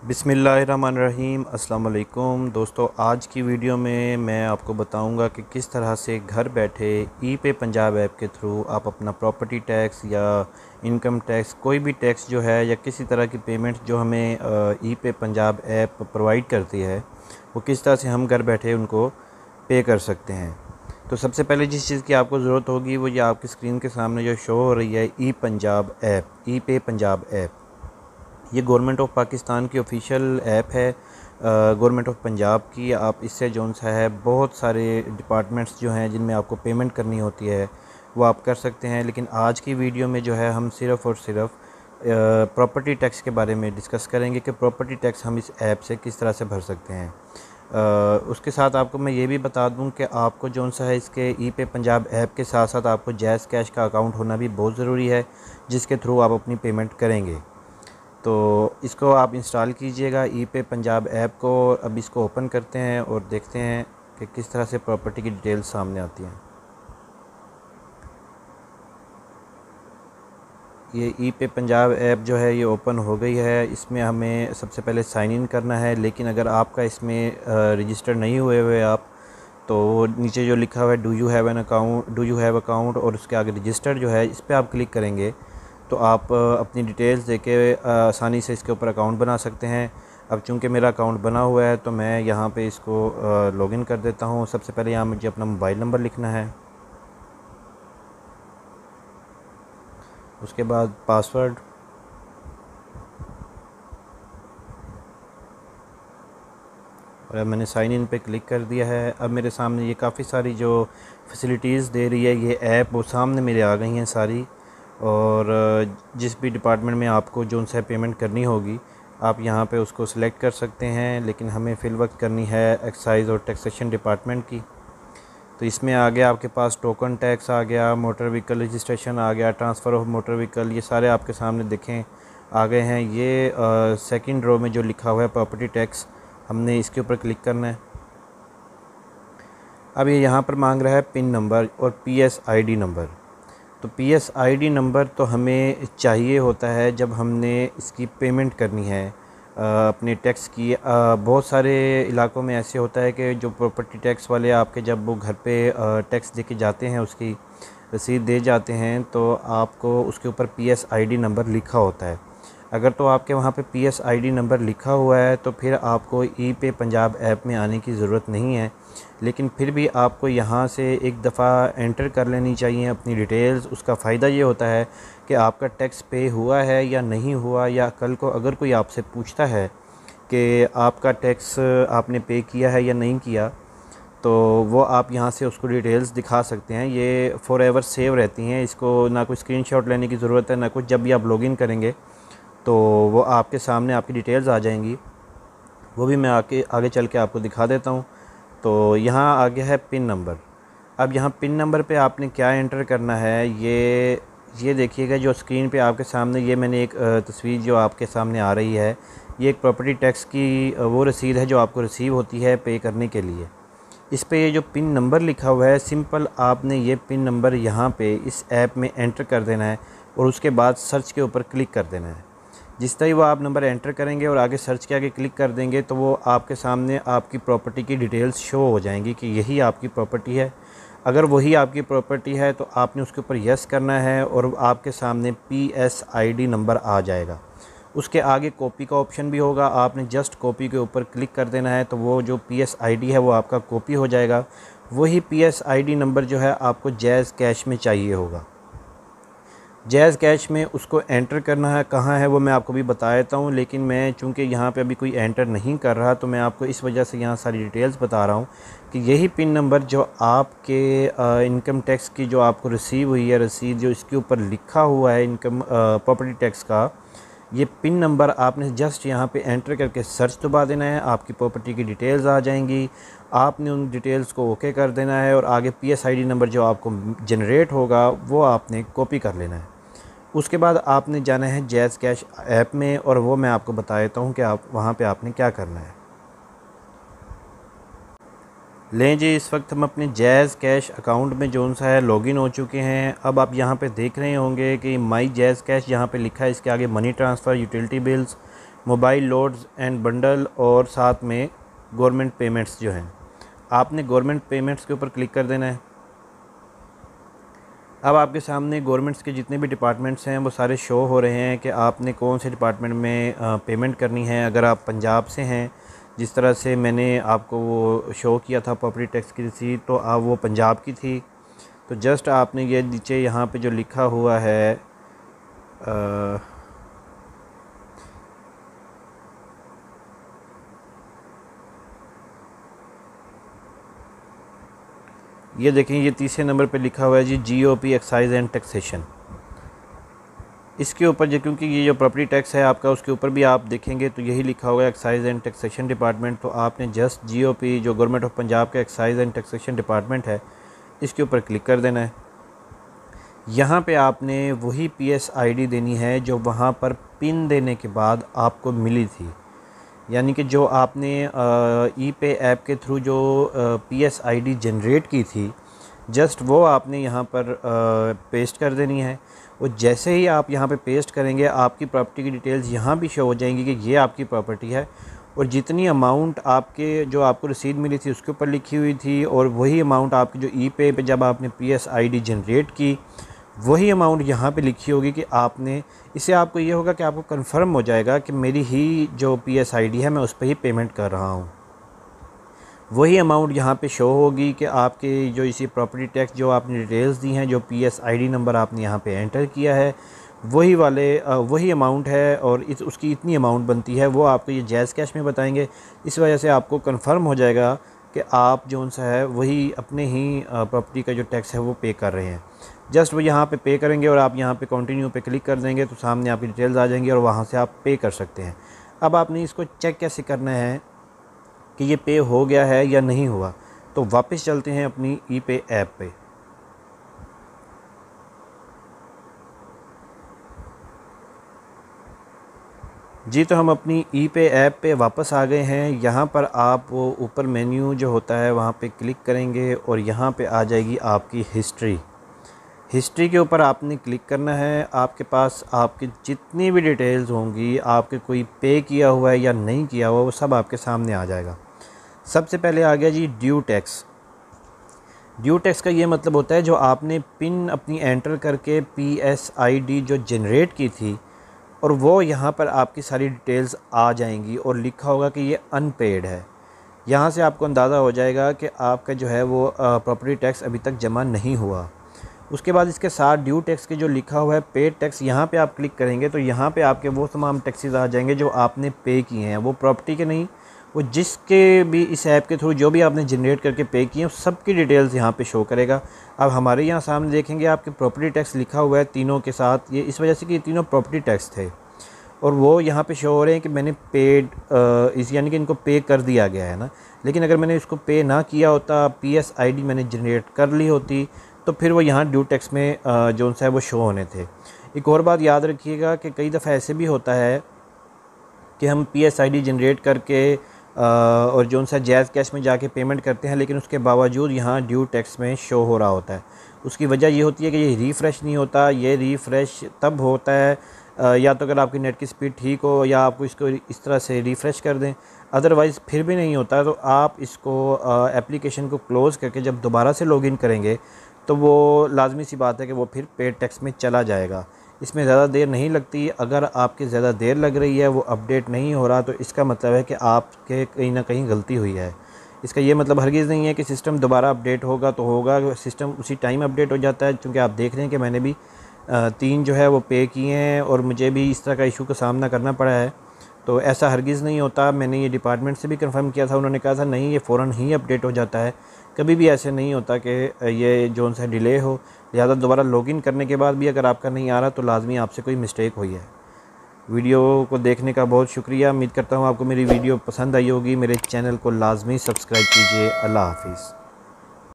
बिस्मिल्लाहिर्रहमानिर्रहीम। अस्सलाम वालेकुम दोस्तों, आज की वीडियो में मैं आपको बताऊंगा कि किस तरह से घर बैठे ई पे पंजाब ऐप के थ्रू आप अपना प्रॉपर्टी टैक्स या इनकम टैक्स, कोई भी टैक्स जो है या किसी तरह की पेमेंट जो हमें ई पे पंजाब ऐप प्रोवाइड करती है, वो किस तरह से हम घर बैठे उनको पे कर सकते हैं। तो सबसे पहले जिस चीज़ की आपको ज़रूरत होगी वो ये आपकी स्क्रीन के सामने जो शो हो रही है ई पंजाब ऐप, ई पे पंजाब ऐप। ये गवर्नमेंट ऑफ पाकिस्तान की ऑफिशियल ऐप है, गवर्नमेंट ऑफ पंजाब की। आप इससे जो सा है बहुत सारे डिपार्टमेंट्स जो हैं जिनमें आपको पेमेंट करनी होती है वो आप कर सकते हैं। लेकिन आज की वीडियो में जो है हम सिर्फ़ और सिर्फ प्रॉपर्टी टैक्स के बारे में डिस्कस करेंगे कि प्रॉपर्टी टैक्स हम इस ऐप से किस तरह से भर सकते हैं। उसके साथ आपको मैं ये भी बता दूं कि आपको जो सा है इसके ई पे पंजाब ऐप के साथ साथ आपको जैज़ कैश का अकाउंट होना भी बहुत ज़रूरी है, जिसके थ्रू आप अपनी पेमेंट करेंगे। तो इसको आप इंस्टॉल कीजिएगा ई पे पंजाब ऐप को। अब इसको ओपन करते हैं और देखते हैं कि किस तरह से प्रॉपर्टी की डिटेल्स सामने आती हैं। ये ई पे पंजाब ऐप जो है ये ओपन हो गई है। इसमें हमें सबसे पहले साइन इन करना है, लेकिन अगर आपका इसमें रजिस्टर नहीं हुए आप, तो नीचे जो लिखा हुआ है do you have an account, do you have account, और उसके आगे रजिस्टर जो है इस पर आप क्लिक करेंगे तो आप अपनी डिटेल्स देके आसानी से इसके ऊपर अकाउंट बना सकते हैं। अब चूंकि मेरा अकाउंट बना हुआ है तो मैं यहाँ पे इसको लॉगिन कर देता हूँ। सबसे पहले यहाँ मुझे अपना मोबाइल नंबर लिखना है, उसके बाद पासवर्ड, और अब मैंने साइन इन पे क्लिक कर दिया है। अब मेरे सामने ये काफ़ी सारी जो फैसिलिटीज़ दे रही है ये ऐप, वो सामने मेरे आ गई हैं सारी। और जिस भी डिपार्टमेंट में आपको जो उनसे पेमेंट करनी होगी आप यहाँ पे उसको सिलेक्ट कर सकते हैं, लेकिन हमें फ़िल वक्त करनी है एक्साइज़ और टैक्सेशन डिपार्टमेंट की। तो इसमें आ गया आपके पास टोकन टैक्स आ गया, मोटर व्हीकल रजिस्ट्रेशन आ गया, ट्रांसफ़र ऑफ मोटर व्हीकल, ये सारे आपके सामने देखें आ गए हैं। ये सेकंड रो में जो लिखा हुआ है प्रॉपर्टी टैक्स, हमने इसके ऊपर क्लिक करना है। अब ये यहाँ पर मांग रहा है पिन नंबर और PSID नंबर। तो PSID नंबर तो हमें चाहिए होता है जब हमने इसकी पेमेंट करनी है अपने टैक्स की। बहुत सारे इलाकों में ऐसे होता है कि जो प्रॉपर्टी टैक्स वाले आपके जब वो घर पे टैक्स दे के जाते हैं, उसकी रसीद दे जाते हैं, तो आपको उसके ऊपर PSID नंबर लिखा होता है। अगर तो आपके वहाँ पे PSID नंबर लिखा हुआ है तो फिर आपको ई पे पंजाब ऐप में आने की ज़रूरत नहीं है, लेकिन फिर भी आपको यहाँ से एक दफ़ा एंटर कर लेनी चाहिए अपनी डिटेल्स। उसका फ़ायदा ये होता है कि आपका टैक्स पे हुआ है या नहीं हुआ, या कल को अगर कोई आपसे पूछता है कि आपका टैक्स आपने पे किया है या नहीं किया, तो वो आप यहाँ से उसको डिटेल्स दिखा सकते हैं। ये फ़ॉरएवर सेव रहती हैं, इसको ना कोई स्क्रीनशॉट लेने की ज़रूरत है ना कुछ। जब भी आप लॉगिन करेंगे तो वो आपके सामने आपकी डिटेल्स आ जाएंगी, वो भी मैं आगे चल के आपको दिखा देता हूँ। तो यहाँ आ गया है पिन नंबर। अब यहाँ पिन नंबर पे आपने क्या एंटर करना है, ये देखिएगा जो स्क्रीन पे आपके सामने ये मैंने एक तस्वीर जो आपके सामने आ रही है, ये एक प्रॉपर्टी टैक्स की वो रसीद है जो आपको रिसीव होती है पे करने के लिए। इस पे ये जो पिन नंबर लिखा हुआ है, सिंपल आपने ये पिन नंबर यहाँ पे इस ऐप में एंटर कर देना है और उसके बाद सर्च के ऊपर क्लिक कर देना है। जिस तरह वो आप नंबर एंटर करेंगे और आगे सर्च के आगे क्लिक कर देंगे तो वो आपके सामने आपकी प्रॉपर्टी की डिटेल्स शो हो जाएंगी कि यही आपकी प्रॉपर्टी है। अगर वही आपकी प्रॉपर्टी है तो आपने उसके ऊपर यस करना है और आपके सामने PSID नंबर आ जाएगा। उसके आगे कॉपी का ऑप्शन भी होगा, आपने जस्ट कॉपी के ऊपर क्लिक कर देना है तो वो जो PSID है वो आपका कॉपी हो जाएगा। वही PSID नंबर जो है आपको जैज़ कैश में चाहिए होगा। जैज़ कैश में उसको एंटर करना है, कहाँ है वो मैं आपको भी बता देता हूँ, लेकिन मैं चूँकि यहाँ पे अभी कोई एंटर नहीं कर रहा तो मैं आपको इस वजह से यहाँ सारी डिटेल्स बता रहा हूँ कि यही पिन नंबर जो आपके इनकम टैक्स की जो आपको रिसीव हुई है रसीद, जो इसके ऊपर लिखा हुआ है इनकम प्रॉपर्टी टैक्स का, ये पिन नंबर आपने जस्ट यहाँ पे एंटर करके सर्च दबा देना है, आपकी प्रॉपर्टी की डिटेल्स आ जाएंगी। आपने उन डिटेल्स को ओके कर देना है और आगे PSID नंबर जो आपको जनरेट होगा वो आपने कॉपी कर लेना है। उसके बाद आपने जाना है जैज़ कैश ऐप में, और वो मैं आपको बता देता हूँ कि आप वहाँ पे आपने क्या करना है। लें जी, इस वक्त हम अपने जैज़ कैश अकाउंट में जो सा है लॉगिन हो चुके हैं। अब आप यहाँ पे देख रहे होंगे कि माई जैज़ कैश यहाँ पे लिखा है, इसके आगे money transfer, utility bills, mobile loads and bundle और साथ में गवर्नमेंट पेमेंट्स जो हैं, आपने गवर्नमेंट पेमेंट्स के ऊपर क्लिक कर देना है। अब आपके सामने गवर्नमेंट्स के जितने भी डिपार्टमेंट्स हैं वो सारे शो हो रहे हैं कि आपने कौन से डिपार्टमेंट में पेमेंट करनी है। अगर आप पंजाब से हैं, जिस तरह से मैंने आपको वो शो किया था प्रॉपर्टी टैक्स की रसीद, तो आप वो पंजाब की थी। तो जस्ट आपने ये नीचे यहाँ पे जो लिखा हुआ है ये देखें, ये तीसरे नंबर पे लिखा हुआ है जी GOP एक्साइज एंड टैक्सेशन। इसके ऊपर जो, क्योंकि ये जो प्रॉपर्टी टैक्स है आपका, उसके ऊपर भी आप देखेंगे तो यही लिखा हुआ है एक्साइज एंड टैक्सेशन डिपार्टमेंट। तो आपने जस्ट GOP जो गवर्नमेंट ऑफ पंजाब का एक्साइज एंड टैक्सेशन डिपार्टमेंट है, इसके ऊपर क्लिक कर देना है। यहाँ पे आपने वही PSID देनी है जो वहाँ पर पिन देने के बाद आपको मिली थी, यानी कि जो आपने ePay ऐप के थ्रू जो PSID जनरेट की थी, जस्ट वो आपने यहाँ पर पेस्ट कर देनी है। और जैसे ही आप यहाँ पे पेस्ट करेंगे, आपकी प्रॉपर्टी की डिटेल्स यहाँ भी शो हो जाएंगी कि ये आपकी प्रॉपर्टी है, और जितनी अमाउंट आपके जो आपको रसीद मिली थी उसके ऊपर लिखी हुई थी, और वही अमाउंट आपकी जो ePay पे जब आपने PSID जनरेट की, वही अमाउंट यहाँ पे लिखी होगी कि आपने। इससे आपको ये होगा कि आपको कंफर्म हो जाएगा कि मेरी ही जो PSID है मैं उस पर ही पेमेंट कर रहा हूँ। वही अमाउंट यहाँ पे शो होगी कि आपके जो इसी प्रॉपर्टी टैक्स जो आपने डिटेल्स दी हैं, जो PSID नंबर आपने यहाँ पे एंटर किया है, वही अमाउंट है, और उसकी इतनी अमाउंट बनती है। वो आपको ये जैज़ कैश में बताएंगे। इस वजह से आपको कंफर्म हो जाएगा कि आप जो सा है वही अपने ही प्रॉपर्टी का जो टैक्स है वो पे कर रहे हैं। जस्ट वो यहाँ पे पे करेंगे और आप यहाँ पे कंटिन्यू पे क्लिक कर देंगे तो सामने आपकी डिटेल्स आ जाएंगी और वहाँ से आप पे कर सकते हैं। अब आपने इसको चेक कैसे करना है कि ये पे हो गया है या नहीं हुआ, तो वापस चलते हैं अपनी ePay ऐप पे। जी, तो हम अपनी ePay ऐप पे वापस आ गए हैं। यहाँ पर आप वो ऊपर मेन्यू जो होता है वहाँ पे क्लिक करेंगे और यहाँ पे आ जाएगी आपकी हिस्ट्री के ऊपर आपने क्लिक करना है। आपके पास आपकी जितनी भी डिटेल्स होंगी, आपके कोई पे किया हुआ है या नहीं किया हुआ, वो सब आपके सामने आ जाएगा। सबसे पहले आ गया जी ड्यू टैक्स। ड्यू टैक्स का ये मतलब होता है जो आपने पिन अपनी एंटर करके PSID जो जनरेट की थी, और वो यहाँ पर आपकी सारी डिटेल्स आ जाएंगी और लिखा होगा कि ये अनपेड है। यहाँ से आपको अंदाज़ा हो जाएगा कि आपका जो है वो प्रॉपर्टी टैक्स अभी तक जमा नहीं हुआ। उसके बाद इसके साथ ड्यू टैक्स के जो लिखा हुआ है पेड टैक्स, यहाँ पे आप क्लिक करेंगे तो यहाँ पे आपके वो तमाम टैक्सेस आ जाएंगे जो आपने पे किए हैं। वो प्रॉपर्टी के नहीं, वो जिसके भी इस ऐप के थ्रू जो भी आपने जनरेट करके पे किए हैं, सबकी डिटेल्स यहाँ पे शो करेगा। अब हमारे यहाँ सामने देखेंगे आपके प्रॉपर्टी टैक्स लिखा हुआ है तीनों के साथ। ये इस वजह से कि ये तीनों प्रॉपर्टी टैक्स थे और वो यहाँ पे शो हो रहे हैं कि मैंने पेड यानी कि इनको पे कर दिया गया है ना। लेकिन अगर मैंने इसको पे ना किया होता, PSID मैंने जनरेट कर ली होती, तो फिर वो यहाँ ड्यू टैक्स में जो सा है वो शो होने थे। एक और बात याद रखिएगा कि कई दफ़ा ऐसे भी होता है कि हम PSID जनरेट करके और जो सा जैज़ कैश में जाके पेमेंट करते हैं, लेकिन उसके बावजूद यहाँ ड्यू टैक्स में शो हो रहा होता है। उसकी वजह ये होती है कि ये रिफ़्रेश नहीं होता। ये रिफ़्रेश तब होता है या तो अगर आपकी नेट की स्पीड ठीक हो या आपको इसको इस तरह से रिफ़्रेश कर दें, अदरवाइज़ फिर भी नहीं होता। तो आप इसको एप्लीकेशन को क्लोज़ करके जब दोबारा से लॉगिन करेंगे तो वो लाजमी सी बात है कि वो फिर पेड टैक्स में चला जाएगा। इसमें ज़्यादा देर नहीं लगती। अगर आपकी ज़्यादा देर लग रही है, वो अपडेट नहीं हो रहा, तो इसका मतलब है कि आपके कहीं ना कहीं गलती हुई है। इसका ये मतलब हरगिज़ नहीं है कि सिस्टम दोबारा अपडेट होगा तो होगा। सिस्टम उसी टाइम अपडेट हो जाता है, क्योंकि आप देख रहे हैं कि मैंने भी 3 जो है वो पे किए हैं और मुझे भी इस तरह का इशू का सामना करना पड़ा है। तो ऐसा हरगिज़ नहीं होता। मैंने ये डिपार्टमेंट से भी कंफर्म किया था, उन्होंने कहा था नहीं, ये फ़ौरन ही अपडेट हो जाता है। कभी भी ऐसे नहीं होता कि ये जो सा डिले हो। लिहाजा दोबारा लॉगिन करने के बाद भी अगर आपका नहीं आ रहा तो लाजमी आपसे कोई मिस्टेक हुई है। वीडियो को देखने का बहुत शुक्रिया। उम्मीद करता हूँ आपको मेरी वीडियो पसंद आई होगी। मेरे चैनल को लाजमी सब्सक्राइब कीजिए। अल्लाह हाफिज़।